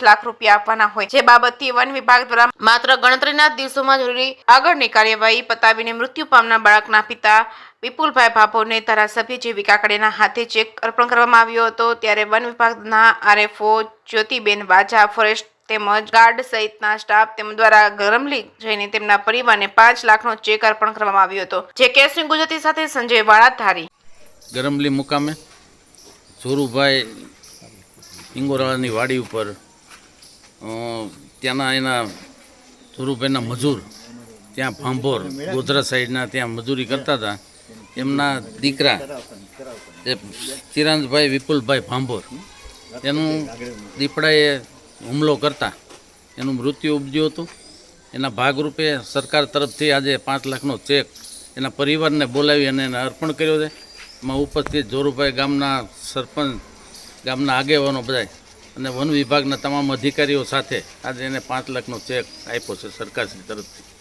લાખ રૂપિયા આપવાના હોય, જે બાબતથી વન વિભાગ દ્વારા માત્ર ગણતરીના દિવસોમાં જરૂરી આગળની કાર્યવાહી પતાવીને મૃત્યુ પામનાર બાળકના પિતા વિપુલભાઈ ભાભોરને ધારાસભ્ય જેવી કાકડિયાના હાથે ચેક અર્પણ કરવામાં આવ્યો હતો। ત્યારે વન વિભાગના આરએફઓ જ્યોતિબેન વાજા, ફોરેસ્ટ તેમજ ગાર્ડ સહિતના સ્ટાફ તેમ દ્વારા ગરમલી જઈને તેમના પરિવારને 5 લાખનો ચેક અર્પણ કરવામાં આવ્યો હતો। જે કેસની ગુજરાતી સાથે સંજય વાળાધારી ગરમલી મુકામે જોરુભાઈ ઇંગોરાની વાડી ઉપર ત્યાંના એના જોરુભાઈના મજૂર ત્યાં ભાંભોર ગોધરા સાઈડના ત્યાં મજૂરી કરતા હતા। એમના દીકરા એ ચિરાંજભાઈ વિપુલભાઈ ભાંભોર એનું દીપડાએ હુમલો કરતા એનું મૃત્યુ ઉપજ્યું હતું। એના ભાગરૂપે સરકાર તરફથી આજે 5 લાખનો ચેક એના પરિવારને બોલાવી અને એને અર્પણ કર્યો છે। એમાં ઉપસ્થિત જોરુભાઈ ગામના સરપંચ, ગામના આગેવાનો બધા અને વન વિભાગના તમામ અધિકારીઓ સાથે આજે એને 5 લાખનો ચેક આપ્યો છે સરકારશ્રી તરફથી।